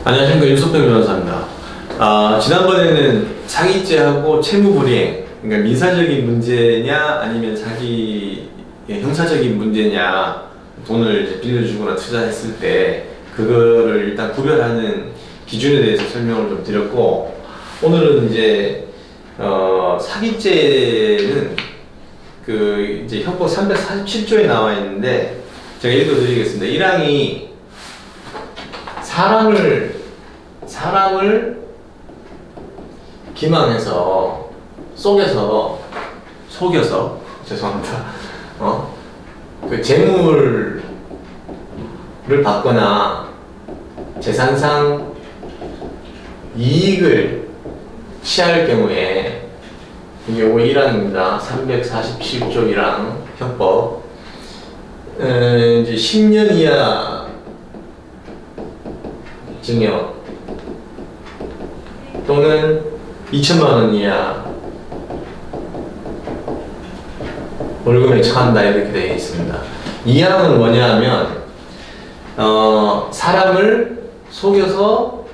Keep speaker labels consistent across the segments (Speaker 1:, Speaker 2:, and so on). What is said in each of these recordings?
Speaker 1: 안녕하십니까, 윤석병 변호사입니다. 지난번에는 사기죄하고 채무불이행, 그러니까 민사적인 문제냐 아니면 자기 형사적인 문제냐, 돈을 이제 빌려주거나 투자했을 때 그거를 일단 구별하는 기준에 대해서 설명을 좀 드렸고, 오늘은 이제 사기죄는 그 이제 형법 347조에 나와 있는데 제가 읽어드리겠습니다. 1항이 사람을 기망해서 속여서 죄송합니다. 그 재물을 받거나 재산상 이익을 취할 경우에, 이게 1항입니다. 347조 1항 형법. 이제 10년 이하 징역 또는 2천만 원 이하 벌금에 처한다, 이렇게 되어 있습니다. 2항은 뭐냐 하면 사람을 속여서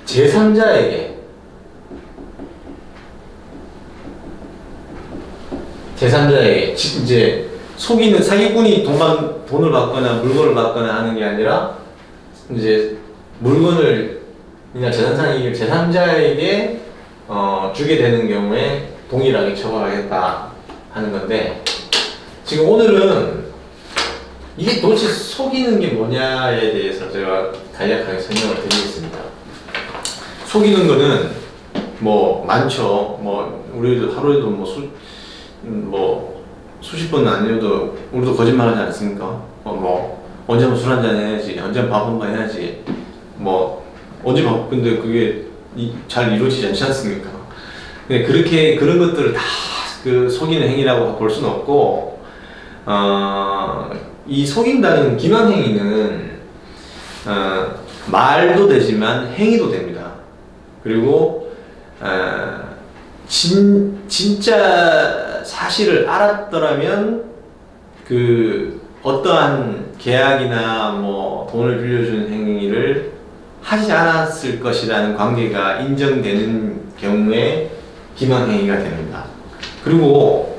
Speaker 1: 제3자에게 이제 속이는, 사기꾼이 돈을 받거나 물건을 받거나 하는 게 아니라 이제 물건을 그냥 재산상 이익을 제3자에게 주게 되는 경우에 동일하게 처벌하겠다 하는 건데, 지금 오늘은 이게 도대체 속이는 게 뭐냐에 대해서 제가 간략하게 설명을 드리겠습니다. 속이는 거는 뭐 많죠. 뭐 우리도 하루에도 수십 번은 아니어도 우리도 거짓말하지 않습니까? 언제 한번 술 한잔 해야지, 언제 한번 밥 한번 해야지, 언제 근데 그게 잘 이루어지지 않지 않습니까? 근데 그런 것들을 다 그 속이는 행위라고 볼 수는 없고, 이 속인다는 기망행위는 말도 되지만 행위도 됩니다. 그리고 진짜 사실을 알았더라면 그 어떠한 계약이나 돈을 빌려주는 행위를 하지 않았을 것이라는 관계가 인정되는 경우에 기망행위가 됩니다. 그리고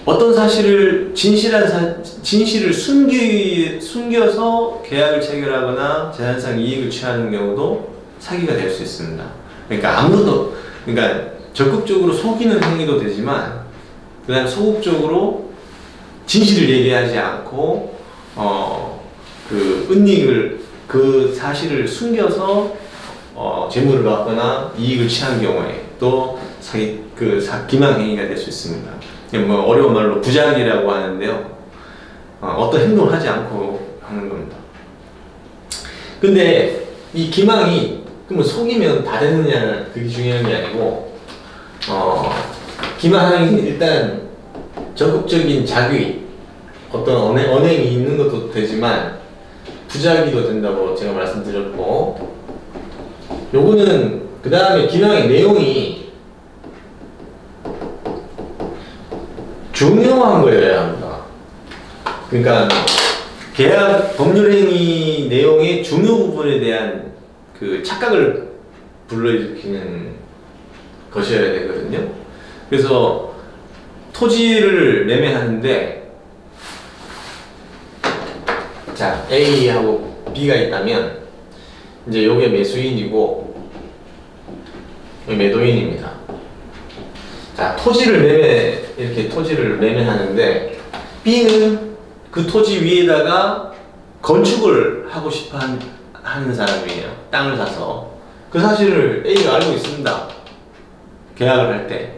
Speaker 1: 어떤 사실을 진실을 숨겨서 계약을 체결하거나 재산상 이익을 취하는 경우도 사기가 될 수 있습니다. 그러니까 적극적으로 속이는 행위도 되지만, 그다음 소극적으로 진실을 얘기하지 않고 그 사실을 숨겨서 재물을 받거나 이익을 취한 경우에 또 기망행위가 될 수 있습니다. 어려운 말로 부작이라고 하는데요, 어떤 행동을 하지 않고 하는 겁니다. 근데 이 기망이 그러면 속이면 다 되느냐, 그게 중요한 게 아니고, 기망행위는 일단 적극적인 자기, 어떤 언행이 있는 것도 되지만 부작위도 된다고 제가 말씀드렸고, 요거는 그 다음에 기망의 내용이 중요한 거여야 합니다. 그러니까 계약 법률행위 내용의 중요 부분에 대한 그 착각을 불러일으키는 것이어야 되거든요. 그래서 토지를 매매하는데, 자, A하고 B가 있다면 이제 요게 매수인이고 요게 매도인입니다. 자, 이렇게 토지를 매매하는데, B는 그 토지 위에다가 건축을 하고 싶어 하는 사람이에요. 땅을 사서. 그 사실을 A가 알고 있습니다, 계약을 할 때.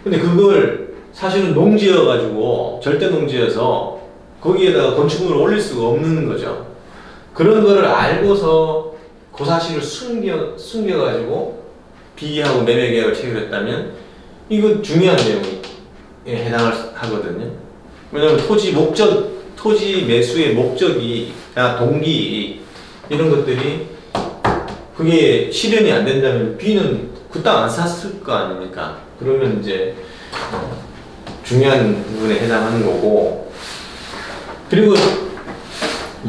Speaker 1: 근데 그걸 사실은 농지여가지고, 절대 농지여서 거기에다가 건축물을 올릴 수가 없는 거죠. 그런 거를 알고서 그 사실을 숨겨가지고 B하고 매매 계약을 체결했다면 이건 중요한 내용에 해당하거든요. 왜냐하면 토지 매수의 목적이, 동기, 이런 것들이 그게 실현이 안 된다면 B는 그 땅 안 샀을 거 아닙니까? 그러면 이제 중요한 부분에 해당하는 거고, 그리고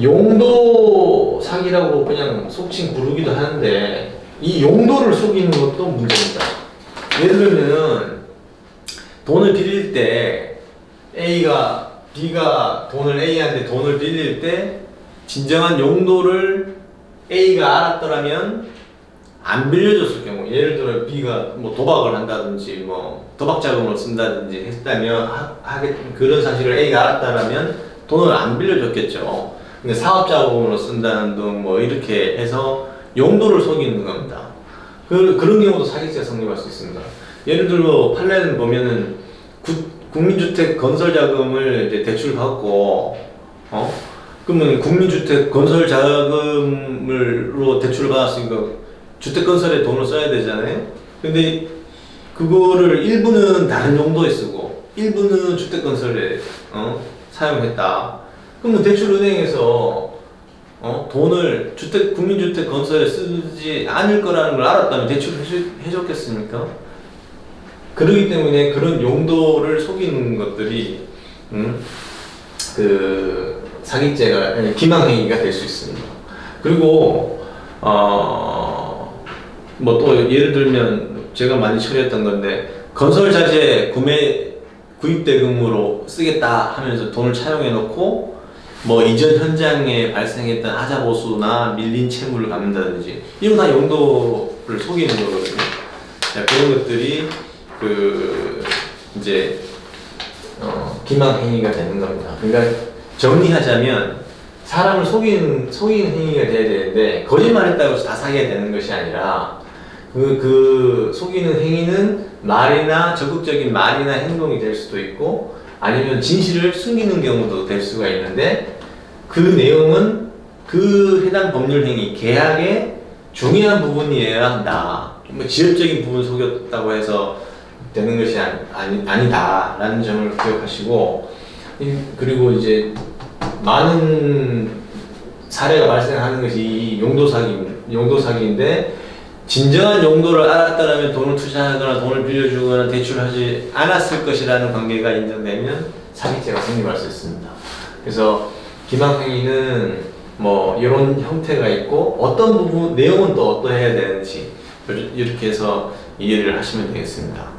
Speaker 1: 용도 사기라고 그냥 속칭 부르기도 하는데 이 용도를 속이는 것도 문제입니다. 예를 들면 돈을 빌릴 때 B가 돈을 A한테 돈을 빌릴 때 진정한 용도를 A가 알았더라면 안 빌려줬을 경우, 예를 들어 B가 뭐 도박을 한다든지 뭐 도박 자금을 쓴다든지 했다면 그런 사실을 A가 알았다라면 돈을 안 빌려줬겠죠. 근데 사업 자금으로 쓴다는 등 뭐 이렇게 해서 용도를 속이는 겁니다. 그런 경우도 사기죄가 성립할 수 있습니다. 예를 들어 판례는 보면은 국민주택 건설 자금을 이제 대출 받고 그러면 국민주택 건설 자금으로 대출을 받았으니까 주택 건설에 돈을 써야 되잖아요. 근데 그거를 일부는 다른 용도에 쓰고 일부는 주택 건설에 사용했다. 그러면 대출은행에서 돈을 국민주택 건설에 쓰지 않을 거라는 걸 알았다면 대출을 해줬겠습니까? 그렇기 때문에 그런 용도를 속이는 것들이 그 사기죄가 기망행위가 될 수 있습니다. 그리고 뭐 또 예를 들면 제가 많이 처리했던 건데 건설 자재 구입 대금으로 쓰겠다 하면서 돈을 차용해 놓고 뭐 이전 현장에 발생했던 하자보수나 밀린 채무를 갚는다든지 이런 다 용도를 속이는 거거든요. 그런 것들이 이제 기망행위가 되는 겁니다. 그러니까 정리하자면 사람을 속이는 행위가 돼야 되는데 거짓말했다고 해서 다 사기가 되는 것이 아니라 그 속이는 행위는 말이나 적극적인 말이나 행동이 될 수도 있고 아니면 진실을 숨기는 경우도 될 수가 있는데 그 내용은 그 해당 법률 행위 계약의 중요한 부분이어야 한다. 뭐 지엽적인 부분 속였다고 해서 되는 것이 아니다라는 점을 기억하시고, 그리고 이제 많은 사례가 발생하는 것이 용도사기인데 진정한 용도를 알았다면 돈을 투자하거나 돈을 빌려주거나 대출하지 않았을 것이라는 관계가 인정되면 사기죄가 성립할 수 있습니다. 그래서 기망행위는 뭐 이런 형태가 있고 어떤 부분 내용은 또 어떠해야 되는지 이렇게 해서 이해를 하시면 되겠습니다.